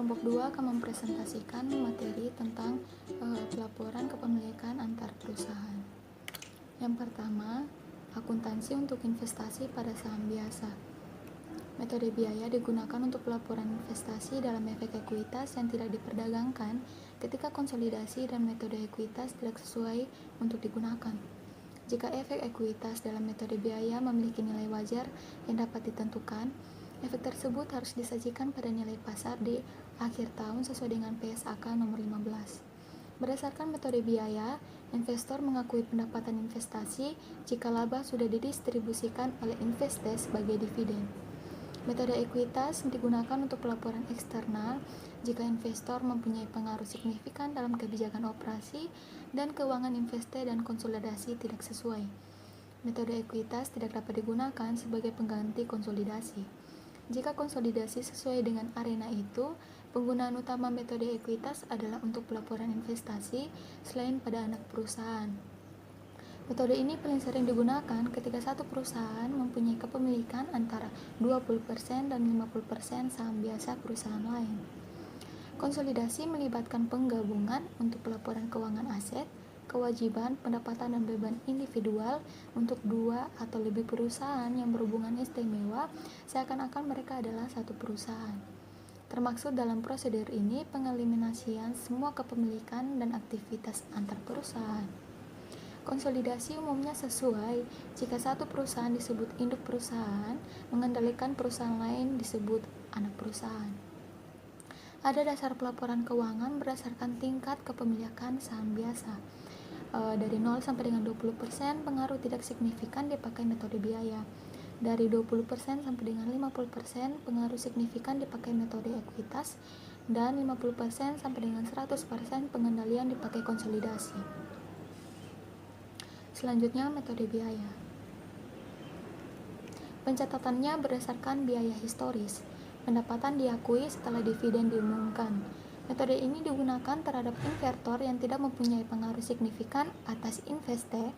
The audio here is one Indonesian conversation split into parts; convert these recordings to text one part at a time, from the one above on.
Kelompok 2 akan mempresentasikan materi tentang pelaporan kepemilikan antar perusahaan. Yang pertama, akuntansi untuk investasi pada saham biasa. Metode biaya digunakan untuk pelaporan investasi dalam efek ekuitas yang tidak diperdagangkan ketika konsolidasi dan metode ekuitas tidak sesuai untuk digunakan. Jika efek ekuitas dalam metode biaya memiliki nilai wajar yang dapat ditentukan, efek tersebut harus disajikan pada nilai pasar di akhir tahun sesuai dengan PSAK nomor 15. Berdasarkan metode biaya, investor mengakui pendapatan investasi jika laba sudah didistribusikan oleh Investec sebagai dividen. Metode ekuitas digunakan untuk pelaporan eksternal jika investor mempunyai pengaruh signifikan dalam kebijakan operasi dan keuangan Investec dan konsolidasi tidak sesuai. Metode ekuitas tidak dapat digunakan sebagai pengganti konsolidasi. Jika konsolidasi sesuai dengan arena itu, penggunaan utama metode ekuitas adalah untuk pelaporan investasi selain pada anak perusahaan. Metode ini paling sering digunakan ketika satu perusahaan mempunyai kepemilikan antara 20% dan 50% saham biasa perusahaan lain. Konsolidasi melibatkan penggabungan untuk pelaporan keuangan aset, kewajiban, pendapatan, dan beban individual untuk 2 atau lebih perusahaan yang berhubungan istimewa seakan-akan mereka adalah satu perusahaan. Termaksud dalam prosedur ini pengeliminasian semua kepemilikan dan aktivitas antar perusahaan. Konsolidasi umumnya sesuai jika satu perusahaan disebut induk perusahaan, mengendalikan perusahaan lain disebut anak perusahaan. Ada dasar pelaporan keuangan berdasarkan tingkat kepemilikan saham biasa. Dari 0 sampai dengan 20% pengaruh tidak signifikan dipakai metode biaya. Dari 20% sampai dengan 50% pengaruh signifikan dipakai metode ekuitas, dan 50% sampai dengan 100% pengendalian dipakai konsolidasi. Selanjutnya, metode biaya. Pencatatannya berdasarkan biaya historis. Pendapatan diakui setelah dividen diumumkan. Metode ini digunakan terhadap investor yang tidak mempunyai pengaruh signifikan atas Investec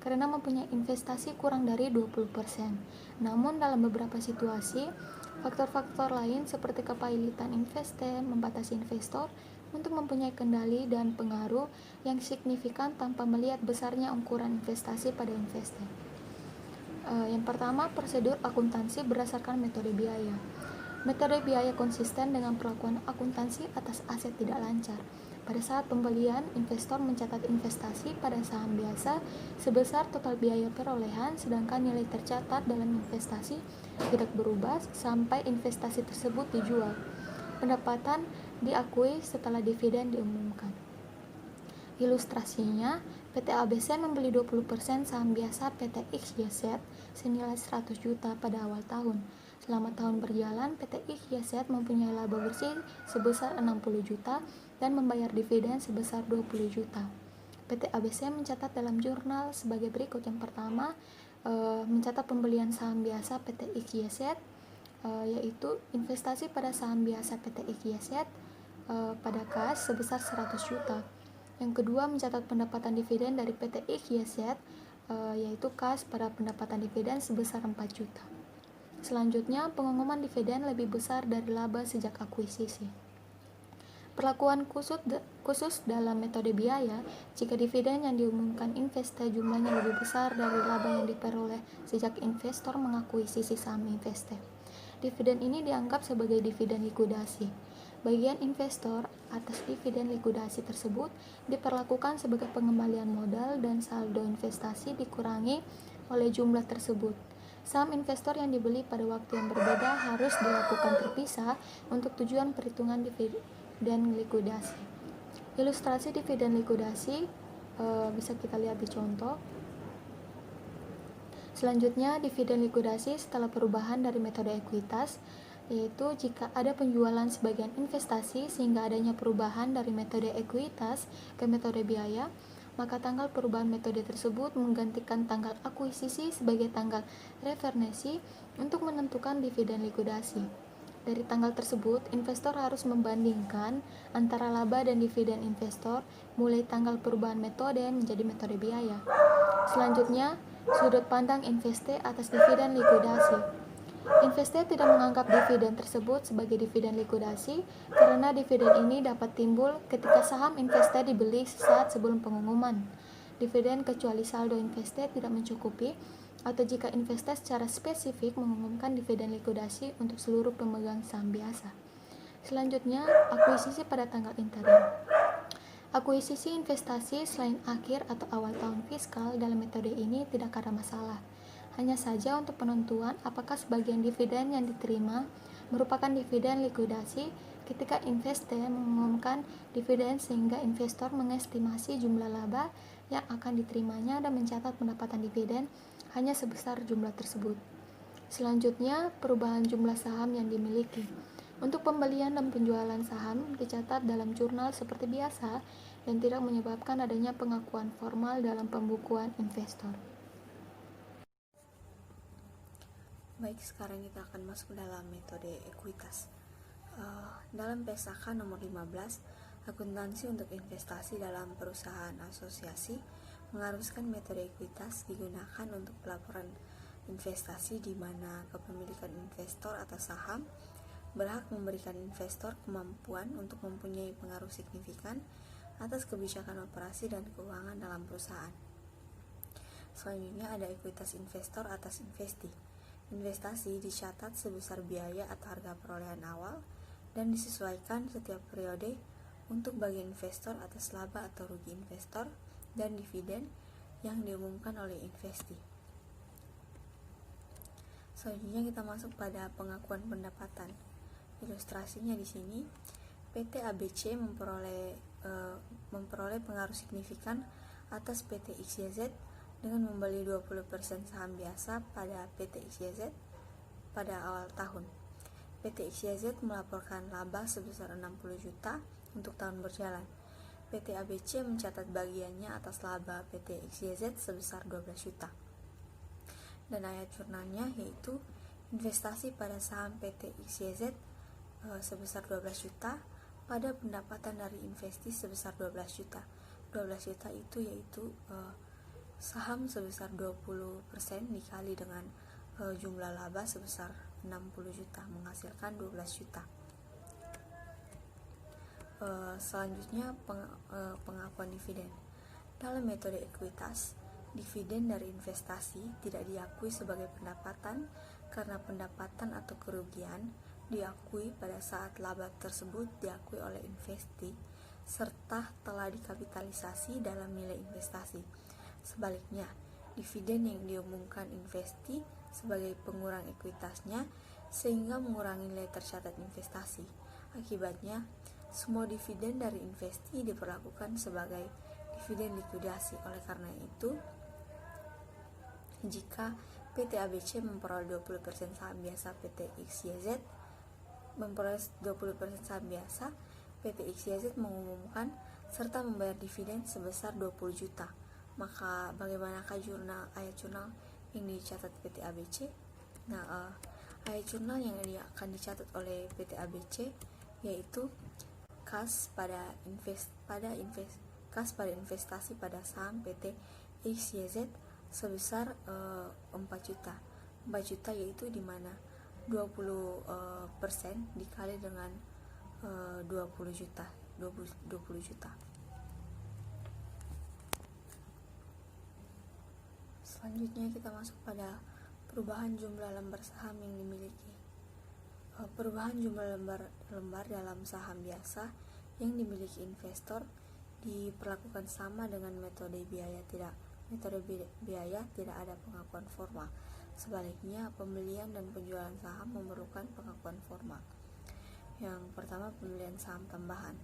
karena mempunyai investasi kurang dari 20%. Namun dalam beberapa situasi, faktor-faktor lain seperti kepailitan Investec membatasi investor untuk mempunyai kendali dan pengaruh yang signifikan tanpa melihat besarnya ukuran investasi pada Investec. Yang pertama, prosedur akuntansi berdasarkan metode biaya. Metode biaya konsisten dengan perlakuan akuntansi atas aset tidak lancar. Pada saat pembelian, investor mencatat investasi pada saham biasa sebesar total biaya perolehan, sedangkan nilai tercatat dalam investasi tidak berubah sampai investasi tersebut dijual. Pendapatan diakui setelah dividen diumumkan. Ilustrasinya, PT ABC membeli 20% saham biasa PT XYZ senilai 100 juta pada awal tahun. Selama tahun berjalan, PT XYZ mempunyai laba bersih sebesar 60 juta dan membayar dividen sebesar 20 juta. PT ABC mencatat dalam jurnal sebagai berikut. Yang pertama, mencatat pembelian saham biasa PT XYZ, yaitu investasi pada saham biasa PT XYZ pada kas sebesar 100 juta. Yang kedua, mencatat pendapatan dividen dari PT XYZ, yaitu kas pada pendapatan dividen sebesar 4 juta. Selanjutnya, pengumuman dividen lebih besar dari laba sejak akuisisi. Perlakuan khusus dalam metode biaya jika dividen yang diumumkan Investec jumlahnya lebih besar dari laba yang diperoleh sejak investor mengakuisisi saham Investec. Dividen ini dianggap sebagai dividen likuidasi. Bagian investor atas dividen likuidasi tersebut diperlakukan sebagai pengembalian modal dan saldo investasi dikurangi oleh jumlah tersebut. Saham investor yang dibeli pada waktu yang berbeda harus dilakukan terpisah untuk tujuan perhitungan dividen likuidasi. Ilustrasi dividen likuidasi bisa kita lihat di contoh. Selanjutnya, dividen likuidasi setelah perubahan dari metode ekuitas, yaitu jika ada penjualan sebagian investasi sehingga adanya perubahan dari metode ekuitas ke metode biaya, maka tanggal perubahan metode tersebut menggantikan tanggal akuisisi sebagai tanggal referensi untuk menentukan dividen likuidasi. Dari tanggal tersebut, investor harus membandingkan antara laba dan dividen investor mulai tanggal perubahan metode menjadi metode biaya. Selanjutnya, sudut pandang Investec atas dividen likuidasi. Investor tidak menganggap dividen tersebut sebagai dividen likuidasi karena dividen ini dapat timbul ketika saham investor dibeli sesaat sebelum pengumuman dividen kecuali saldo investor tidak mencukupi atau jika investor secara spesifik mengumumkan dividen likuidasi untuk seluruh pemegang saham biasa. Selanjutnya, akuisisi pada tanggal interim. Akuisisi investasi selain akhir atau awal tahun fiskal dalam metode ini tidak ada masalah. Hanya saja untuk penentuan apakah sebagian dividen yang diterima merupakan dividen likuidasi ketika investor mengumumkan dividen sehingga investor mengestimasi jumlah laba yang akan diterimanya dan mencatat pendapatan dividen hanya sebesar jumlah tersebut. Selanjutnya, perubahan jumlah saham yang dimiliki. Untuk pembelian dan penjualan saham dicatat dalam jurnal seperti biasa dan tidak menyebabkan adanya pengakuan formal dalam pembukuan investor. Baik, sekarang kita akan masuk dalam metode ekuitas. Dalam PSAK nomor 15, akuntansi untuk investasi dalam perusahaan asosiasi mengharuskan metode ekuitas digunakan untuk pelaporan investasi di mana kepemilikan investor atas saham berhak memberikan investor kemampuan untuk mempunyai pengaruh signifikan atas kebijakan operasi dan keuangan dalam perusahaan. Selanjutnya ada ekuitas investor atas investi. Investasi dicatat sebesar biaya atau harga perolehan awal dan disesuaikan setiap periode untuk bagi investor atas laba atau rugi investor dan dividen yang diumumkan oleh investi. Selanjutnya kita masuk pada pengakuan pendapatan. Ilustrasinya di sini, PT ABC memperoleh pengaruh signifikan atas PT XYZ dengan membeli 20% saham biasa pada PT XYZ pada awal tahun. PT XYZ melaporkan laba sebesar 60 juta untuk tahun berjalan. PT ABC mencatat bagiannya atas laba PT XYZ sebesar 12 juta. Dan ayat jurnalnya yaitu investasi pada saham PT XYZ sebesar 12 juta pada pendapatan dari investi sebesar 12 juta. 12 juta itu yaitu saham sebesar 20% dikali dengan jumlah laba sebesar 60 juta menghasilkan 12 juta. Selanjutnya pengakuan dividen. Dalam metode ekuitas, dividen dari investasi tidak diakui sebagai pendapatan karena pendapatan atau kerugian diakui pada saat laba tersebut diakui oleh investi serta telah dikapitalisasi dalam nilai investasi. Sebaliknya, dividen yang diumumkan investi sebagai pengurang ekuitasnya sehingga mengurangi nilai tercatat investasi. Akibatnya, semua dividen dari investi diperlakukan sebagai dividen likuidasi. Oleh karena itu, jika PT ABC memperoleh 20% saham biasa PT XYZ memperoleh 20% saham biasa, PT XYZ mengumumkan serta membayar dividen sebesar 20 juta. Maka bagaimanakah ayat jurnal yang dicatat PT ABC? Ayat jurnal yang akan dicatat oleh PT ABC yaitu kas pada investasi pada saham PT XYZ sebesar 4 juta. 4 juta yaitu di mana 20% dikali dengan 20 juta. Selanjutnya kita masuk pada perubahan jumlah lembar saham yang dimiliki. Perubahan jumlah lembar dalam saham biasa yang dimiliki investor diperlakukan sama dengan metode biaya tidak ada pengakuan formal. Sebaliknya, pembelian dan penjualan saham memerlukan pengakuan formal. Yang pertama, pembelian saham tambahan.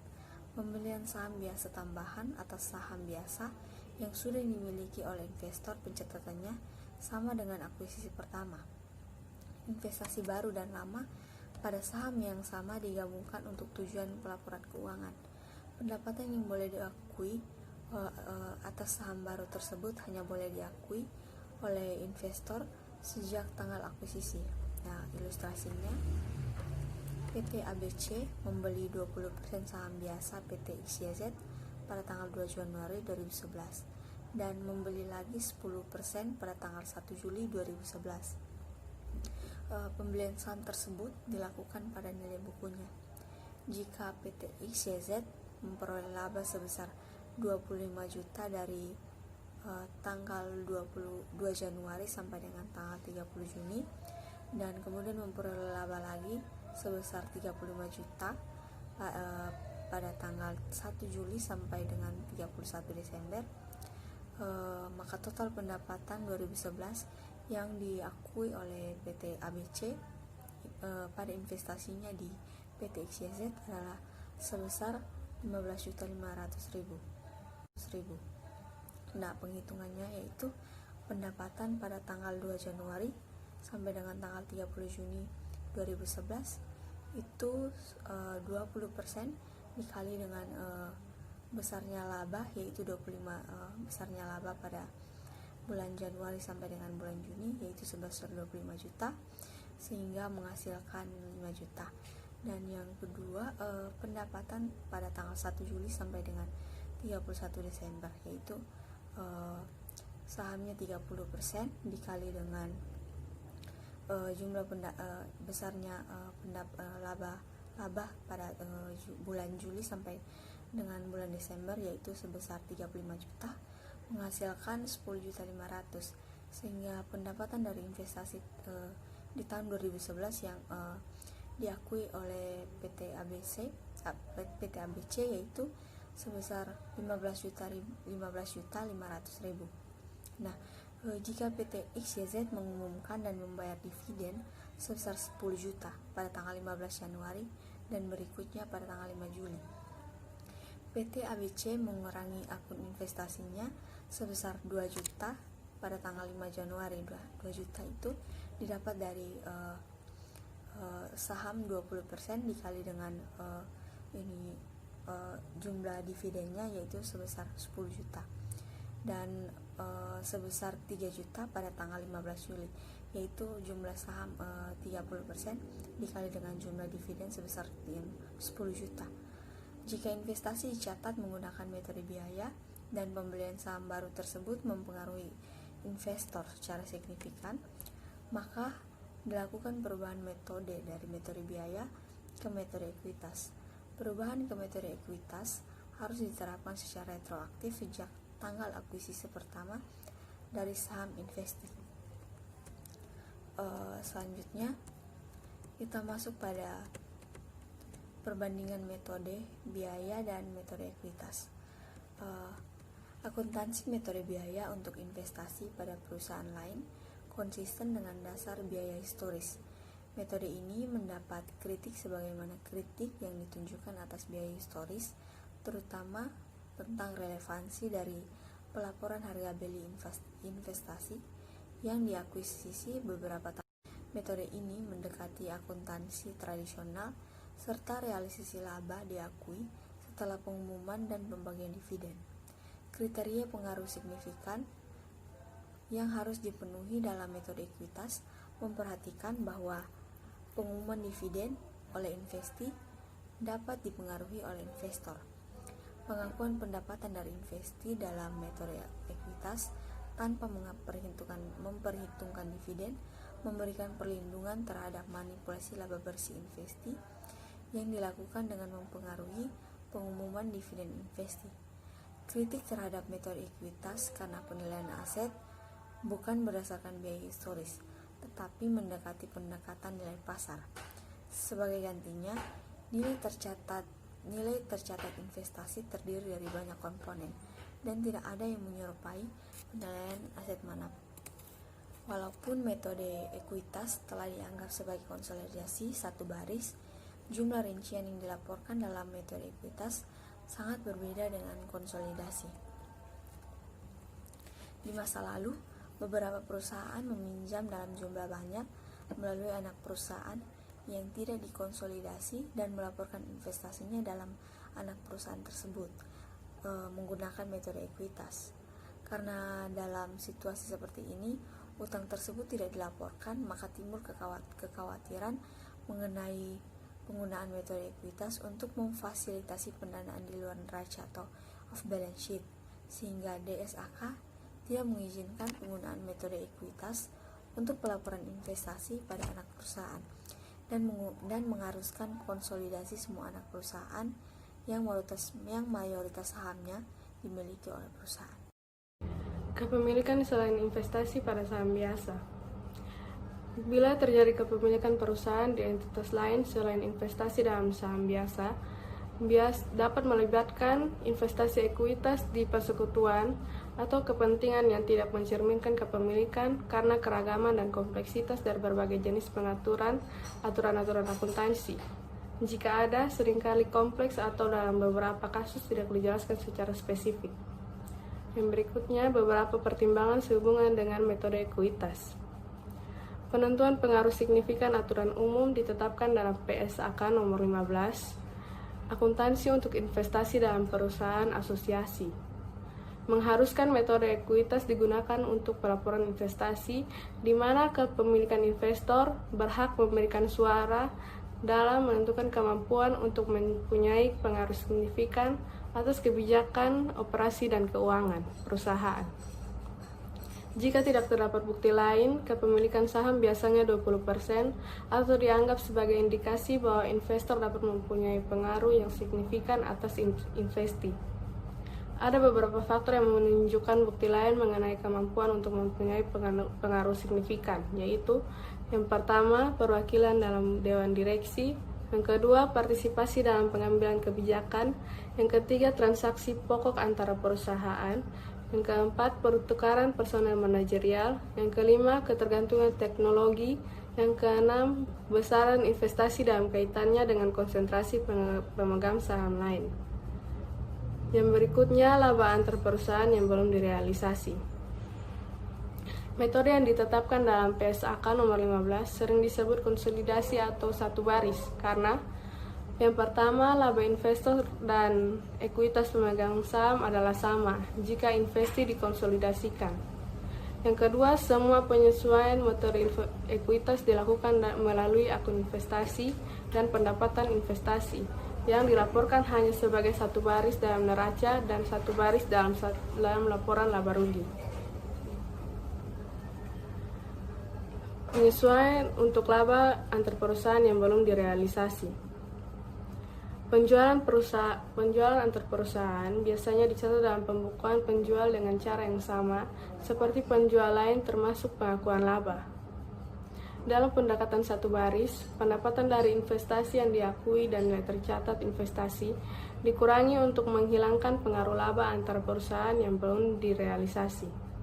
Pembelian saham biasa tambahan atas saham biasa yang sudah dimiliki oleh investor pencatatannya sama dengan akuisisi pertama. Investasi baru dan lama pada saham yang sama digabungkan untuk tujuan pelaporan keuangan. Pendapatan yang boleh diakui atas saham baru tersebut hanya boleh diakui oleh investor sejak tanggal akuisisi. Ilustrasinya, PT ABC membeli 20% saham biasa PT XYZ pada tanggal 2 Januari 2011 dan membeli lagi 10% pada tanggal 1 Juli 2011. pembelian saham tersebut dilakukan pada nilai bukunya. Jika PT XYZ memperoleh laba sebesar 25 juta dari tanggal 22 Januari sampai dengan tanggal 30 Juni dan kemudian memperoleh laba lagi sebesar 35 juta pada tanggal 1 Juli sampai dengan 31 Desember, maka total pendapatan 2011 yang diakui oleh PT ABC pada investasinya di PT XYZ adalah sebesar 15.500.000. Nah, penghitungannya yaitu pendapatan pada tanggal 2 Januari sampai dengan tanggal 30 Juni 2011 itu 20% dikali dengan besarnya laba, yaitu 25 besarnya laba pada bulan Januari sampai dengan bulan Juni, yaitu sebesar 25 juta sehingga menghasilkan 5 juta. Dan yang kedua, pendapatan pada tanggal 1 Juli sampai dengan 31 Desember, yaitu sahamnya 30% dikali dengan jumlah besarnya laba pada bulan Juli sampai dengan bulan Desember, yaitu sebesar 35 juta menghasilkan 10.500.000, sehingga pendapatan dari investasi di tahun 2011 yang diakui oleh PT ABC yaitu sebesar 15.500.000. Nah, jika PT XYZ mengumumkan dan membayar dividen sebesar 10 juta pada tanggal 15 Januari dan berikutnya pada tanggal 5 Juli, PT ABC mengurangi akun investasinya sebesar 2 juta pada tanggal 5 Januari. 2 juta itu didapat dari saham 20% dikali dengan jumlah dividennya, yaitu sebesar 10 juta, dan sebesar 3 juta pada tanggal 15 Juli, yaitu jumlah saham 30% dikali dengan jumlah dividen sebesar 10 juta. Jika investasi dicatat menggunakan metode biaya dan pembelian saham baru tersebut mempengaruhi investor secara signifikan, maka dilakukan perubahan metode dari metode biaya ke metode ekuitas. Perubahan ke metode ekuitas harus diterapkan secara retroaktif sejak tanggal akuisisi pertama dari saham investasi. Selanjutnya kita masuk pada perbandingan metode biaya dan metode ekuitas. Akuntansi metode biaya untuk investasi pada perusahaan lain konsisten dengan dasar biaya historis. Metode ini mendapat kritik sebagaimana kritik yang ditunjukkan atas biaya historis, terutama tentang relevansi dari pelaporan harga beli investasi yang diakuisisi beberapa tahun. Metode ini mendekati akuntansi tradisional serta realisasi laba diakui setelah pengumuman dan pembagian dividen. Kriteria pengaruh signifikan yang harus dipenuhi dalam metode ekuitas memperhatikan bahwa pengumuman dividen oleh investi dapat dipengaruhi oleh investor. Pengakuan pendapatan dari investi dalam metode ekuitas tanpa memperhitungkan dividen memberikan perlindungan terhadap manipulasi laba bersih investi yang dilakukan dengan mempengaruhi pengumuman dividen investi. Kritik terhadap metode ekuitas karena penilaian aset bukan berdasarkan biaya historis, tetapi mendekati pendekatan nilai pasar. Sebagai gantinya, nilai tercatat investasi terdiri dari banyak komponen dan tidak ada yang menyerupai penilaian aset manapun. Walaupun metode ekuitas telah dianggap sebagai konsolidasi satu baris, jumlah rincian yang dilaporkan dalam metode ekuitas sangat berbeda dengan konsolidasi. Di masa lalu, beberapa perusahaan meminjam dalam jumlah banyak melalui anak perusahaan yang tidak dikonsolidasi dan melaporkan investasinya dalam anak perusahaan tersebut menggunakan metode ekuitas. Karena dalam situasi seperti ini, utang tersebut tidak dilaporkan, maka timbul kekhawatiran mengenai penggunaan metode ekuitas untuk memfasilitasi pendanaan di luar neraca atau off balance sheet, sehingga DSAK tidak mengizinkan penggunaan metode ekuitas untuk pelaporan investasi pada anak perusahaan dan mengharuskan konsolidasi semua anak perusahaan yang mayoritas sahamnya dimiliki oleh perusahaan. Kepemilikan selain investasi pada saham biasa. Bila terjadi kepemilikan perusahaan di entitas lain selain investasi dalam saham biasa dapat melibatkan investasi ekuitas di persekutuan atau kepentingan yang tidak mencerminkan kepemilikan karena keragaman dan kompleksitas dari berbagai jenis aturan-aturan akuntansi. Jika ada, seringkali kompleks atau dalam beberapa kasus tidak dijelaskan secara spesifik. Yang berikutnya, beberapa pertimbangan sehubungan dengan metode ekuitas. Penentuan pengaruh signifikan aturan umum ditetapkan dalam PSAK nomor 15, akuntansi untuk investasi dalam perusahaan asosiasi. Mengharuskan metode ekuitas digunakan untuk pelaporan investasi di mana kepemilikan investor berhak memberikan suara dalam menentukan kemampuan untuk mempunyai pengaruh signifikan atas kebijakan, operasi, dan keuangan perusahaan. Jika tidak terdapat bukti lain, kepemilikan saham biasanya 20% atau dianggap sebagai indikasi bahwa investor dapat mempunyai pengaruh yang signifikan atas investi. Ada beberapa faktor yang menunjukkan bukti lain mengenai kemampuan untuk mempunyai pengaruh signifikan, yaitu yang pertama, perwakilan dalam dewan direksi, yang kedua, partisipasi dalam pengambilan kebijakan, yang ketiga, transaksi pokok antara perusahaan, yang keempat, pertukaran personel manajerial, yang kelima, ketergantungan teknologi, yang keenam, besaran investasi dalam kaitannya dengan konsentrasi pemegang saham lain. Yang berikutnya, laba antar perusahaan yang belum direalisasi. Metode yang ditetapkan dalam PSAK nomor 15 sering disebut konsolidasi atau satu baris karena yang pertama, laba investor dan ekuitas pemegang saham adalah sama jika investi dikonsolidasikan. Yang kedua, semua penyesuaian metode ekuitas dilakukan melalui akun investasi dan pendapatan investasi yang dilaporkan hanya sebagai satu baris dalam neraca dan satu baris dalam laporan laba rugi. Penyesuaian untuk laba antar perusahaan yang belum direalisasi. Penjualan antar perusahaan biasanya dicatat dalam pembukuan penjual dengan cara yang sama seperti penjual lain termasuk pengakuan laba. Dalam pendekatan satu baris, pendapatan dari investasi yang diakui dan nilai tercatat investasi dikurangi untuk menghilangkan pengaruh laba antar perusahaan yang belum direalisasi.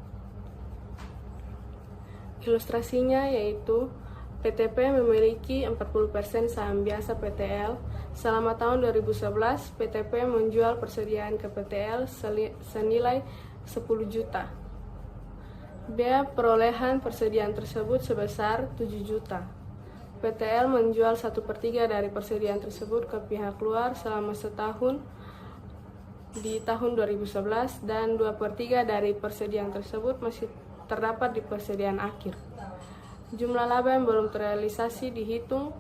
Ilustrasinya yaitu PTP memiliki 40% saham biasa PTL. Selama tahun 2011, PTP menjual persediaan ke PTL senilai 10 juta. Biaya perolehan persediaan tersebut sebesar 7 juta. PTL menjual 1/3 dari persediaan tersebut ke pihak luar selama setahun di tahun 2011 dan 2/3 dari persediaan tersebut masih terdapat di persediaan akhir. Jumlah laba yang belum terrealisasi dihitung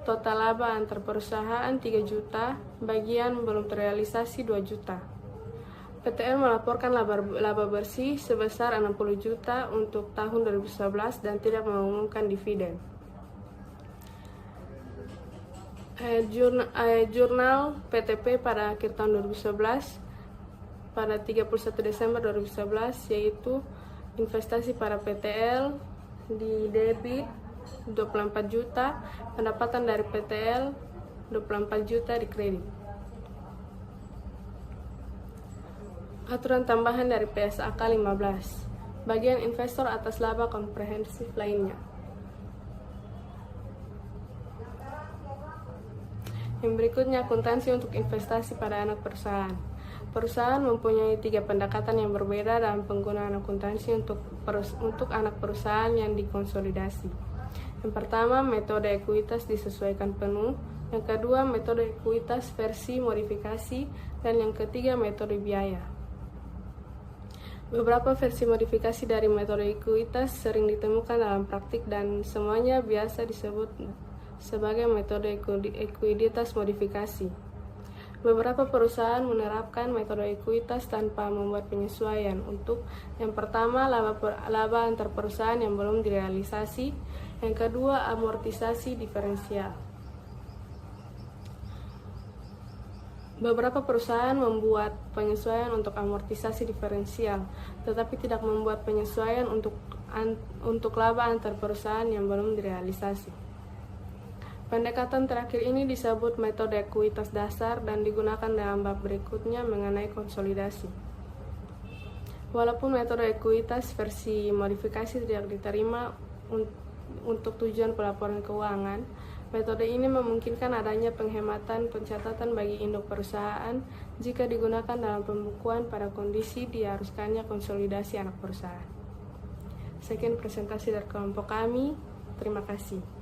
total laba antar perusahaan 3 juta, bagian belum terrealisasi 2 juta. PTL melaporkan laba bersih sebesar 60 juta untuk tahun 2011 dan tidak mengumumkan dividen. Jurnal PTP pada akhir tahun 2011 pada 31 Desember 2011 yaitu investasi para PTL di debit 24 juta, pendapatan dari PTL 24 juta di kredit. Aturan tambahan dari PSAK 15, bagian investor atas laba komprehensif lainnya. Yang berikutnya, akuntansi untuk investasi pada anak perusahaan. Perusahaan mempunyai 3 pendekatan yang berbeda dalam penggunaan akuntansi untuk anak perusahaan yang dikonsolidasi. Yang pertama, metode ekuitas disesuaikan penuh. Yang kedua, metode ekuitas versi modifikasi. Dan yang ketiga, metode biaya. Beberapa versi modifikasi dari metode ekuitas sering ditemukan dalam praktik dan semuanya biasa disebut sebagai metode ekuiditas modifikasi. Beberapa perusahaan menerapkan metode ekuitas tanpa membuat penyesuaian. Untuk yang pertama, laba antar perusahaan yang belum direalisasi. Yang kedua, amortisasi diferensial. Beberapa perusahaan membuat penyesuaian untuk amortisasi diferensial, tetapi tidak membuat penyesuaian untuk laba antar perusahaan yang belum direalisasi. Pendekatan terakhir ini disebut metode ekuitas dasar dan digunakan dalam bab berikutnya mengenai konsolidasi. Walaupun metode ekuitas versi modifikasi tidak diterima untuk tujuan pelaporan keuangan, metode ini memungkinkan adanya penghematan pencatatan bagi induk perusahaan jika digunakan dalam pembukuan pada kondisi diharuskannya konsolidasi anak perusahaan. Sekian presentasi dari kelompok kami. Terima kasih.